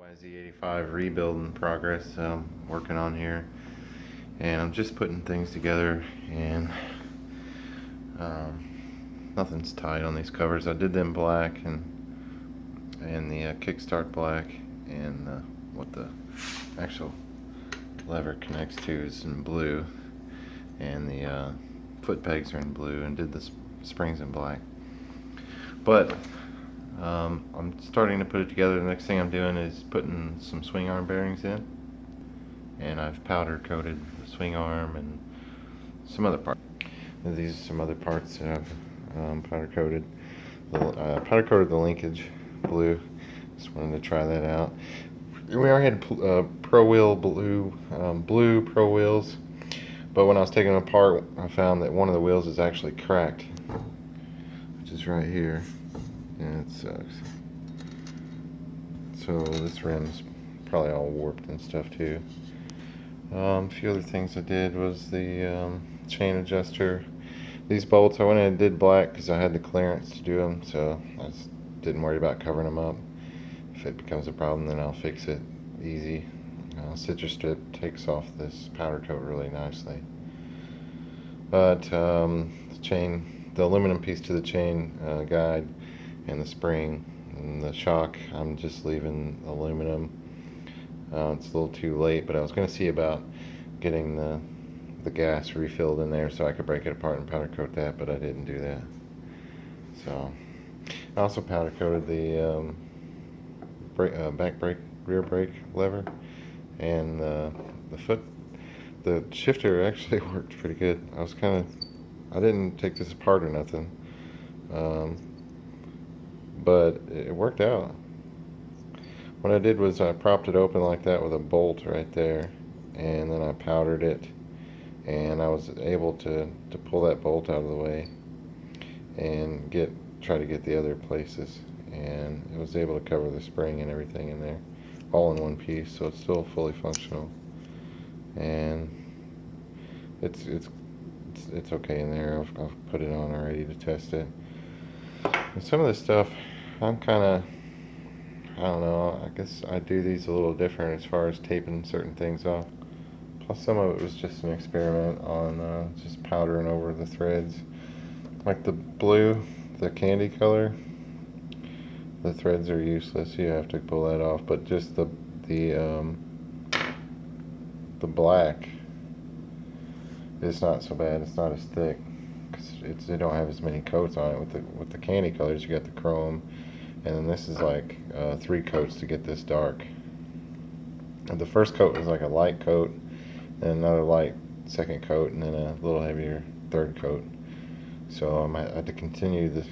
Yz85 rebuild in progress working on here, and I'm just putting things together, and nothing's tight on these covers. I did them black and the kickstart black, and what the actual lever connects to is in blue, and the foot pegs are in blue, and did the springs in black. But I'm starting to put it together. The next thing I'm doing is putting some swing arm bearings in, and I've powder coated the swing arm and some other parts. These are some other parts that I've powder coated. Powder coated the linkage blue. Just wanted to try that out. We already had Pro Wheel blue Pro Wheels, but when I was taking them apart, I found that one of the wheels is actually cracked, which is right here. Yeah, it sucks. So this rim's probably all warped and stuff too. A few other things I did was the chain adjuster. These bolts I went in and did black because I had the clearance to do them, so I just didn't worry about covering them up. If it becomes a problem, then I'll fix it easy. Citrus strip takes off this powder coat really nicely. But the chain, the aluminum piece to the chain guide, and the spring and the shock, I'm just leaving aluminum. It's a little too late, but I was going to see about getting the gas refilled in there so I could break it apart and powder coat that, but I didn't do that. So I also powder coated the back brake, rear brake lever, and the foot. The shifter actually worked pretty good. I didn't take this apart or nothing, but it worked out. What I did was I propped it open like that with a bolt right there, and then I powdered it, and I was able to pull that bolt out of the way and try to get the other places, and it was able to cover the spring and everything in there all in one piece, so it's still fully functional, and it's okay in there. I've put it on already to test it. And some of this stuff I'm kind of, I don't know, I guess I do these a little different as far as taping certain things off. Plus some of it was just an experiment on just powdering over the threads. Like the blue, the candy color, the threads are useless, you have to pull that off, but just the black is not so bad. It's not as thick because they don't have as many coats on it. With the candy colors, you got the chrome, and then this is like 3 coats to get this dark. And the first coat was like a light coat, and another light second coat, and then a little heavier third coat. So I had to continue this.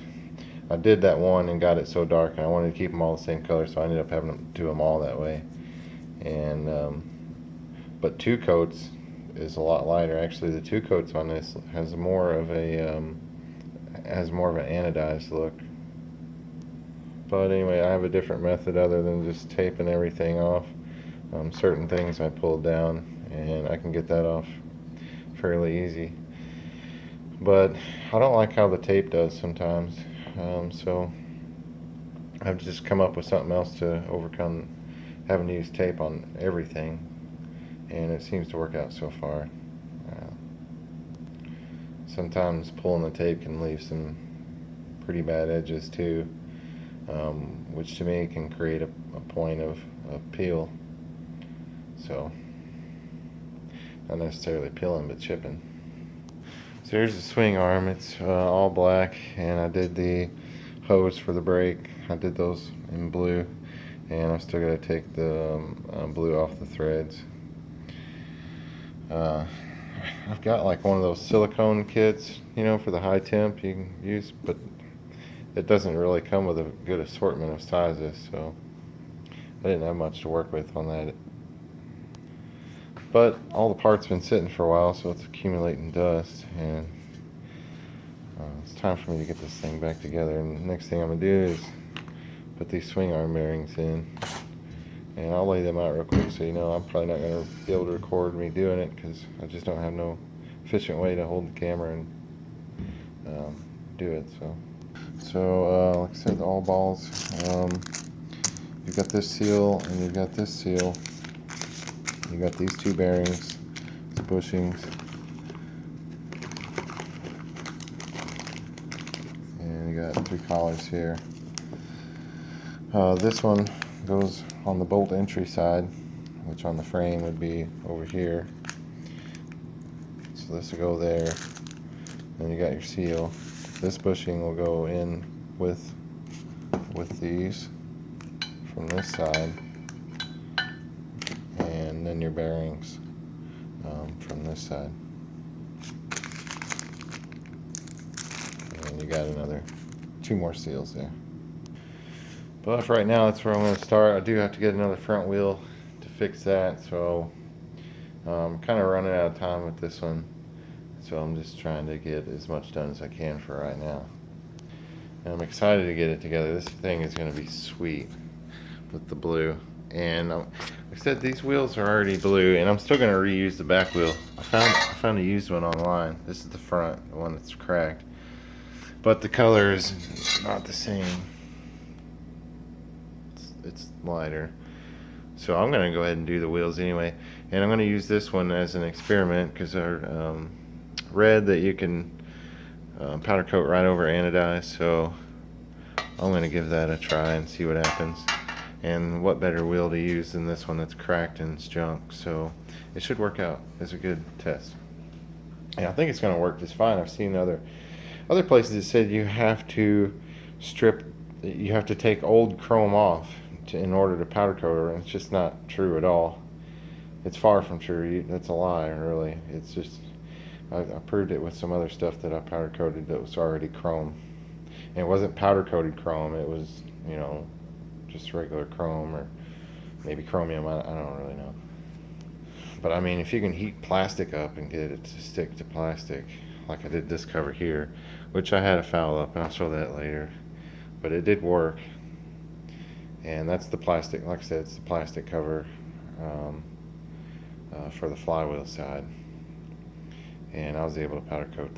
I did that one and got it so dark, and I wanted to keep them all the same color, so I ended up having to do them all that way. And but 2 coats is a lot lighter. Actually, the 2 coats on this has more of an anodized look. But anyway, I have a different method other than just taping everything off. Certain things I pulled down, and I can get that off fairly easy. But I don't like how the tape does sometimes, so I've just come up with something else to overcome having to use tape on everything, and it seems to work out so far. Sometimes pulling the tape can leave some pretty bad edges too, which to me can create a point of peel. So not necessarily peeling, but chipping. So here's the swing arm. It's all black, and I did the hose for the brake. I did those in blue, and I still got to take the blue off the threads. I've got like one of those silicone kits, for the high temp you can use, but it doesn't really come with a good assortment of sizes, so I didn't have much to work with on that. But all the parts have been sitting for a while, so it's accumulating dust, and it's time for me to get this thing back together. And the next thing I'm going to do is put these swing arm bearings in, and I'll lay them out real quick so I'm probably not going to be able to record me doing it because I just don't have no efficient way to hold the camera and do it. So like I said, all balls you've got this seal and you've got this seal. You got these two bearings, the bushings, and you got 3 collars here. This one goes on the bolt entry side, which on the frame would be over here. So this will go there. Then you got your seal. This bushing will go in with these from this side, and then your bearings from this side. And you got another 2 more seals there. But for right now, that's where I'm going to start. I do have to get another front wheel to fix that, so I'm kind of running out of time with this one. So I'm just trying to get as much done as I can for right now. And I'm excited to get it together. This thing is going to be sweet with the blue. And like I said, these wheels are already blue, and I'm still going to reuse the back wheel. I found a used one online. This is the front, the one that's cracked. But the color is not the same. It's lighter. So I'm going to go ahead and do the wheels anyway. And I'm going to use this one as an experiment because they're red that you can powder coat right over anodized. So I'm going to give that a try and see what happens. And what better wheel to use than this one that's cracked and it's junk. So it should work out. It's a good test. And I think it's going to work just fine. I've seen other places that said you have to take old chrome off in order to powder coat it, and it's just not true at all. It's far from true. That's a lie, really. It's just I proved it with some other stuff that I powder coated that was already chrome, and it wasn't powder coated chrome. It was, you know, just regular chrome or maybe chromium. I don't really know. But I mean, if you can heat plastic up and get it to stick to plastic, like I did this cover here, which I had a foul up, and I'll show that later. But it did work. And that's the plastic, like I said, it's the plastic cover for the flywheel side. And I was able to powder coat that.